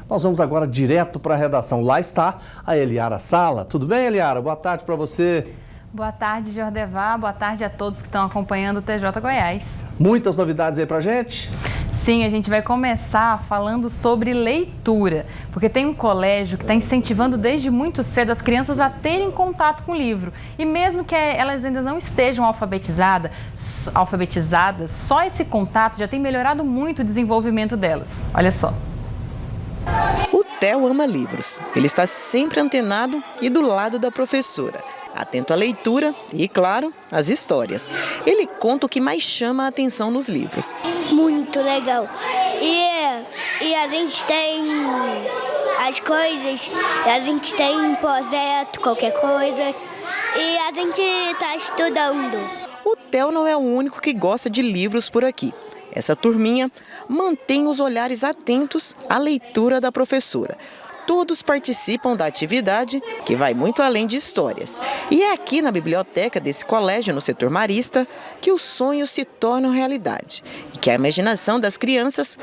Nós vamos agora direto para a redação. Lá está a Eliara Sala. Tudo bem, Eliara? Boa tarde para você. Boa tarde, Jordevar. Boa tarde a todos que estão acompanhando o TJ Goiás. Muitas novidades aí pra gente? Sim, a gente vai começar falando sobre leitura, porque tem um colégio que está incentivando desde muito cedo as crianças a terem contato com o livro. E mesmo que elas ainda não estejam alfabetizadas, só esse contato já tem melhorado muito o desenvolvimento delas. Olha só. O Theo ama livros. Ele está sempre antenado e do lado da professora, atento à leitura e, claro, às histórias. Ele conta o que mais chama a atenção nos livros. Muito legal. E a gente tem as coisas, a gente tem projeto, qualquer coisa, e a gente está estudando. O Theo não é o único que gosta de livros por aqui. Essa turminha mantém os olhares atentos à leitura da professora. Todos participam da atividade, que vai muito além de histórias. E é aqui na biblioteca desse colégio, no setor marista, que os sonhos se tornam realidade e que a imaginação das crianças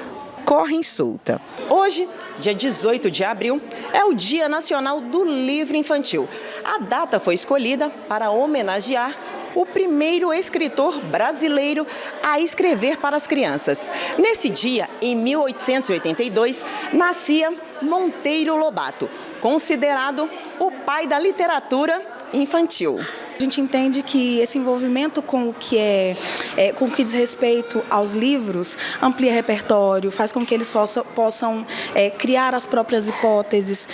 corre solta. Hoje, dia 18 de abril, é o Dia Nacional do Livro Infantil. A data foi escolhida para homenagear o primeiro escritor brasileiro a escrever para as crianças. Nesse dia, em 1882, nascia Monteiro Lobato, considerado o pai da literatura infantil. A gente entende que esse envolvimento com o que com o que diz respeito aos livros amplia repertório, faz com que eles possam criar as próprias hipóteses,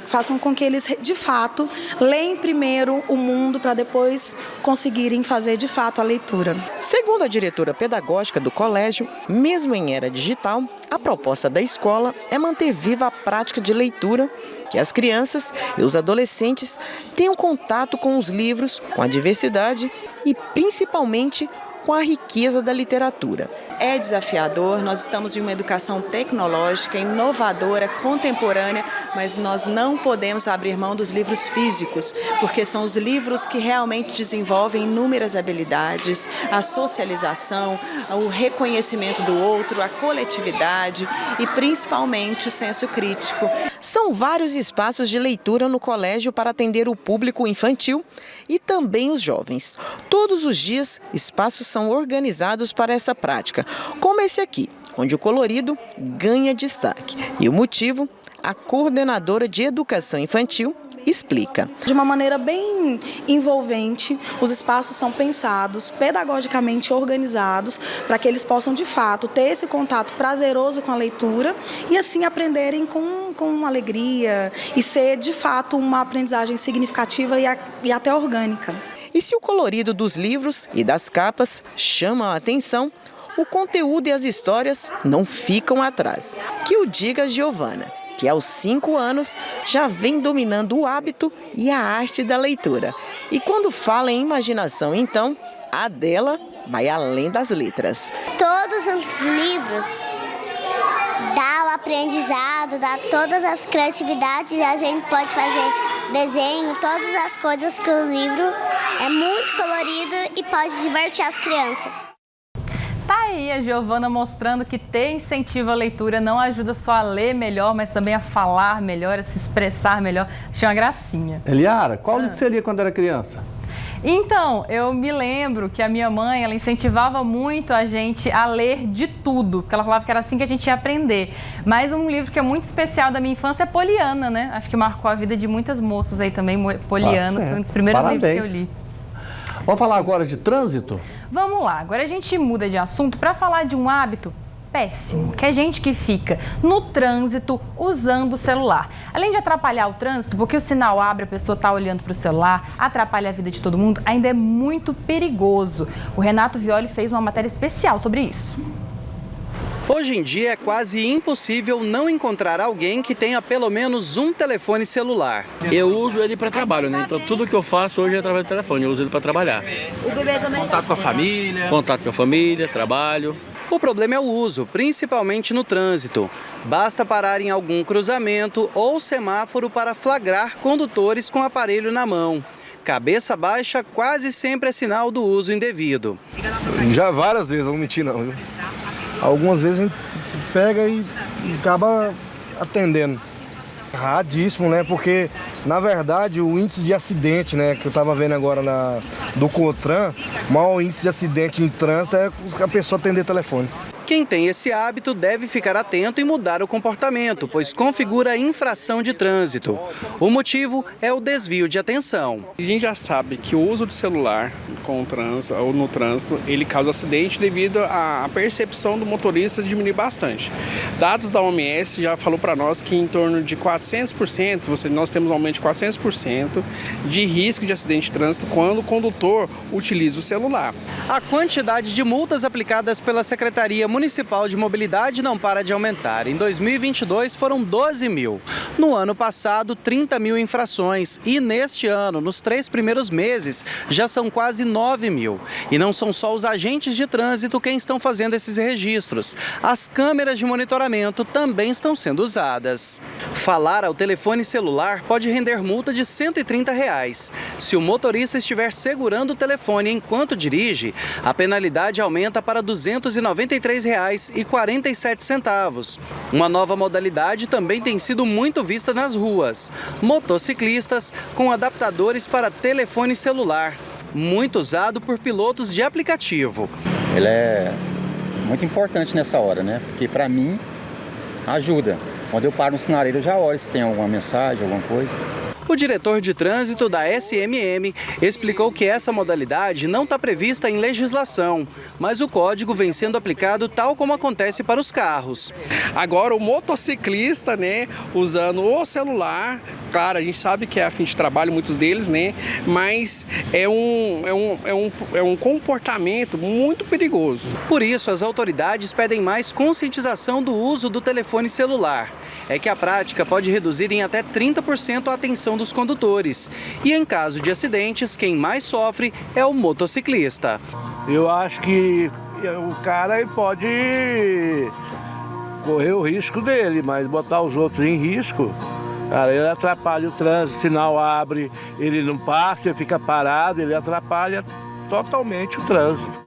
façam com que eles de fato leem primeiro o mundo para depois conseguirem fazer de fato a leitura. Segundo a diretora pedagógica do colégio, mesmo em era digital, a proposta da escola é manter viva a prática de leitura, que as crianças e os adolescentes tenham contato com os livros, com a diversidade e principalmente com a riqueza da literatura. É desafiador, nós estamos em uma educação tecnológica, inovadora, contemporânea, mas nós não podemos abrir mão dos livros físicos, porque são os livros que realmente desenvolvem inúmeras habilidades, a socialização, o reconhecimento do outro, a coletividade e principalmente o senso crítico. São vários espaços de leitura no colégio para atender o público infantil e também os jovens. Todos os dias, espaços são organizados para essa prática, como esse aqui, onde o colorido ganha destaque. E o motivo, a coordenadora de educação infantil explica. De uma maneira bem envolvente, os espaços são pensados, pedagogicamente organizados, para que eles possam, de fato, ter esse contato prazeroso com a leitura e, assim, aprenderem com alegria e ser, de fato, uma aprendizagem significativa e até orgânica. E se o colorido dos livros e das capas chamam a atenção, o conteúdo e as histórias não ficam atrás. Que o diga Giovana, que aos 5 anos já vem dominando o hábito e a arte da leitura. E quando fala em imaginação, então, a dela vai além das letras. Todos os livros dão o aprendizado, dá todas as criatividades, a gente pode fazer desenho, todas as coisas que o livro é muito colorido e pode divertir as crianças. Tá aí a Giovana mostrando que ter incentivo à leitura não ajuda só a ler melhor, mas também a falar melhor, a se expressar melhor. Achei uma gracinha. Eliara, qual livro você lia quando era criança? Então, eu me lembro que a minha mãe, ela incentivava muito a gente a ler de tudo, porque ela falava que era assim que a gente ia aprender. Mas um livro que é muito especial da minha infância é Poliana, né? Acho que marcou a vida de muitas moças aí também. Poliana foi um dos primeiros livros que eu li. Vamos falar agora de trânsito? Vamos lá, agora a gente muda de assunto para falar de um hábito péssimo, que é gente que fica no trânsito usando o celular. Além de atrapalhar o trânsito, porque o sinal abre, a pessoa está olhando para o celular, atrapalha a vida de todo mundo, ainda é muito perigoso. O Renato Violi fez uma matéria especial sobre isso. Hoje em dia é quase impossível não encontrar alguém que tenha pelo menos um telefone celular. Eu uso ele para trabalho, né? Então tudo que eu faço hoje é através do telefone, eu uso ele para trabalhar. Contato com a família. Contato com a família, trabalho. O problema é o uso, principalmente no trânsito. Basta parar em algum cruzamento ou semáforo para flagrar condutores com aparelho na mão. Cabeça baixa quase sempre é sinal do uso indevido. Já várias vezes, não vou mentir não, viu? Algumas vezes a gente pega e acaba atendendo. Erradíssimo, né? Porque, na verdade, o índice de acidente, né, que eu estava vendo agora do COTRAN, o maior índice de acidente em trânsito é a pessoa atender telefone. Quem tem esse hábito deve ficar atento e mudar o comportamento, pois configura infração de trânsito. O motivo é o desvio de atenção. A gente já sabe que o uso de celular com o trânsito, ou no trânsito, ele causa acidente devido à percepção do motorista diminuir bastante. Dados da OMS já falou para nós que em torno de 400%, nós temos um aumento de 400% de risco de acidente de trânsito quando o condutor utiliza o celular. A quantidade de multas aplicadas pela Secretaria Municipal de Mobilidade não para de aumentar. Em 2022 foram 12 mil. No ano passado, 30 mil infrações. E neste ano, nos 3 primeiros meses, já são quase 9 mil. E não são só os agentes de trânsito quem estão fazendo esses registros. As câmeras de monitoramento também estão sendo usadas. Falar ao telefone celular pode render multa de R$ 130. Se o motorista estiver segurando o telefone enquanto dirige, a penalidade aumenta para R$ 293,47. Uma nova modalidade também tem sido muito vista nas ruas. Motociclistas com adaptadores para telefone celular, muito usado por pilotos de aplicativo. Ele é muito importante nessa hora, né? Porque para mim ajuda. Quando eu paro no sinaleiro eu já olho se tem alguma mensagem, alguma coisa. O diretor de trânsito da SMM explicou que essa modalidade não está prevista em legislação, mas o código vem sendo aplicado tal como acontece para os carros. Agora o motociclista, né, usando o celular, claro, a gente sabe que é a fim de trabalho, muitos deles, né, mas é um comportamento muito perigoso. Por isso, as autoridades pedem mais conscientização do uso do telefone celular. É que a prática pode reduzir em até 30% a atenção dos condutores. E em caso de acidentes, quem mais sofre é o motociclista. Eu acho que o cara ele pode correr o risco dele, mas botar os outros em risco, cara, ele atrapalha o trânsito, o sinal abre, ele não passa, ele fica parado, ele atrapalha totalmente o trânsito.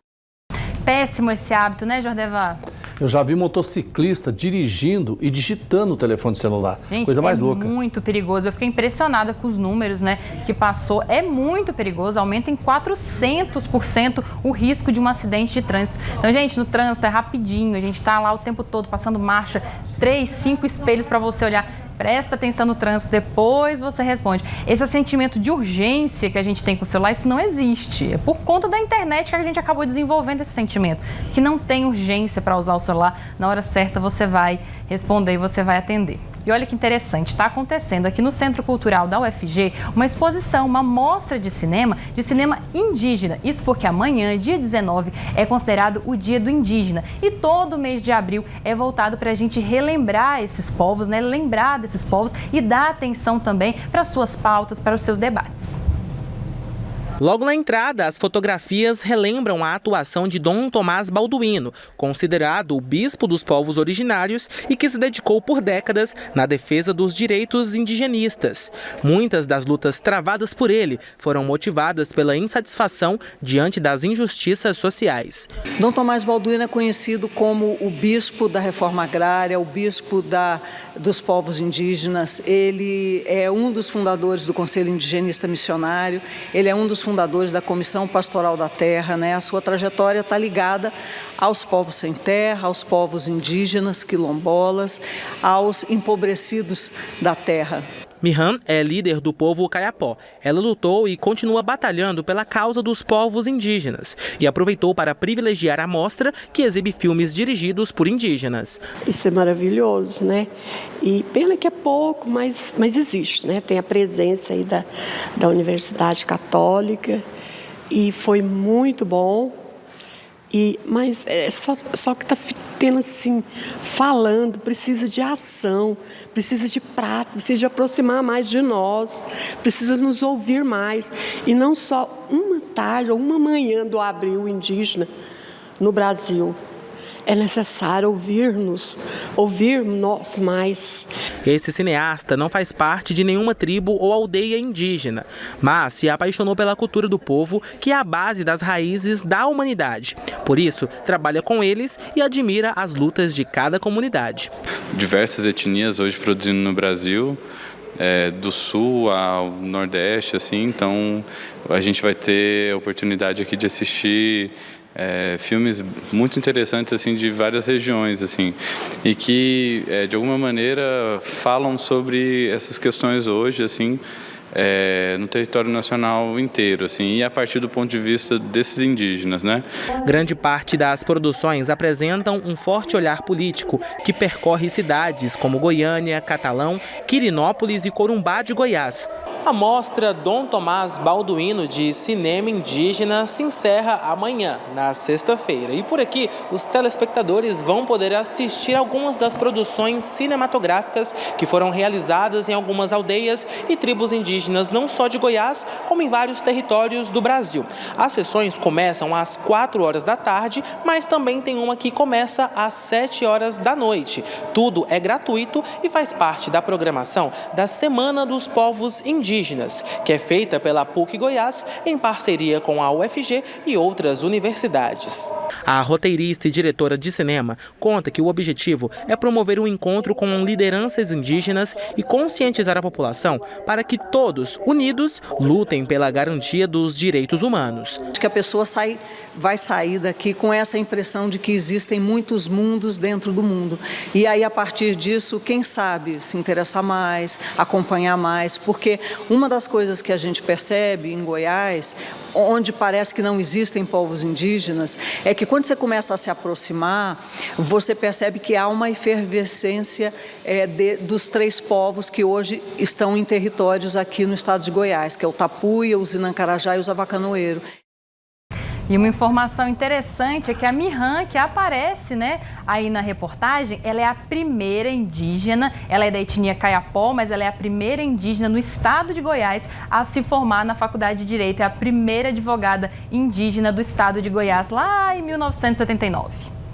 Péssimo esse hábito, né, Jordevar? Eu já vi motociclista dirigindo e digitando o telefone celular. Gente, coisa mais louca. É muito perigoso. Eu fiquei impressionada com os números, né, que passou. É muito perigoso. Aumenta em 400% o risco de um acidente de trânsito. Então, gente, no trânsito é rapidinho. A gente está lá o tempo todo passando marcha, 3, 5 espelhos para você olhar. Presta atenção no trânsito, depois você responde. Esse sentimento de urgência que a gente tem com o celular, isso não existe. É por conta da internet que a gente acabou desenvolvendo esse sentimento, que não tem urgência para usar o celular. Na hora certa você vai responder e você vai atender. E olha que interessante, está acontecendo aqui no Centro Cultural da UFG uma exposição, uma mostra de cinema indígena. Isso porque amanhã, dia 19, é considerado o Dia do Indígena. E todo mês de abril é voltado para a gente relembrar esses povos, né? Lembrar desses povos e dar atenção também para as suas pautas, para os seus debates. Logo na entrada, as fotografias relembram a atuação de Dom Tomás Balduino, considerado o bispo dos povos originários e que se dedicou por décadas na defesa dos direitos indigenistas. Muitas das lutas travadas por ele foram motivadas pela insatisfação diante das injustiças sociais. Dom Tomás Balduino é conhecido como o bispo da reforma agrária, o bispo dos povos indígenas. Ele é um dos fundadores do Conselho Indigenista Missionário, ele é um dos fundadores da Comissão Pastoral da Terra, né? A sua trajetória está ligada aos povos sem terra, aos povos indígenas, quilombolas, aos empobrecidos da terra. Mihan é líder do povo Caiapó. Ela lutou e continua batalhando pela causa dos povos indígenas e aproveitou para privilegiar a mostra que exibe filmes dirigidos por indígenas. Isso é maravilhoso, né? E pena que é pouco, mas existe, né? Tem a presença aí da Universidade Católica e foi muito bom. Mas só que está tendo assim, falando, precisa de ação, precisa de prática, precisa de aproximar mais de nós, precisa nos ouvir mais. E não só uma tarde ou uma manhã do Abril Indígena no Brasil. é necessário ouvir-nos mais. Esse cineasta não faz parte de nenhuma tribo ou aldeia indígena, mas se apaixonou pela cultura do povo, que é a base das raízes da humanidade. Por isso, trabalha com eles e admira as lutas de cada comunidade. Diversas etnias hoje produzindo no Brasil, do sul ao nordeste, assim, então a gente vai ter a oportunidade aqui de assistir filmes muito interessantes assim de várias regiões assim e que de alguma maneira falam sobre essas questões hoje assim no território nacional inteiro, assim, e a partir do ponto de vista desses indígenas, né? Grande parte das produções apresentam um forte olhar político que percorre cidades como Goiânia, Catalão, Quirinópolis e Corumbá de Goiás. A mostra Dom Tomás Balduino de Cinema Indígena se encerra amanhã, na sexta-feira. E por aqui, os telespectadores vão poder assistir algumas das produções cinematográficas que foram realizadas em algumas aldeias e tribos indígenas, não só de Goiás, como em vários territórios do Brasil. As sessões começam às 4 horas da tarde, mas também tem uma que começa às 7 horas da noite. Tudo é gratuito e faz parte da programação da Semana dos Povos Indígenas, que é feita pela PUC Goiás em parceria com a UFG e outras universidades. A roteirista e diretora de cinema conta que o objetivo é promover um encontro com lideranças indígenas e conscientizar a população para que todos, unidos, lutem pela garantia dos direitos humanos. Acho que a pessoa vai sair daqui com essa impressão de que existem muitos mundos dentro do mundo. E aí, a partir disso, quem sabe se interessar mais, acompanhar mais, porque uma das coisas que a gente percebe em Goiás, onde parece que não existem povos indígenas, é que quando você começa a se aproximar, você percebe que há uma efervescência dos 3 povos que hoje estão em territórios aqui no estado de Goiás, que é o Tapuia, o Zinancarajá e o Zavacanoeiro. E uma informação interessante é que a Miran, que aparece, né, aí na reportagem, ela é a primeira indígena, ela é da etnia Caiapó, mas ela é a primeira indígena no estado de Goiás a se formar na Faculdade de Direito. É a primeira advogada indígena do estado de Goiás, lá em 1979.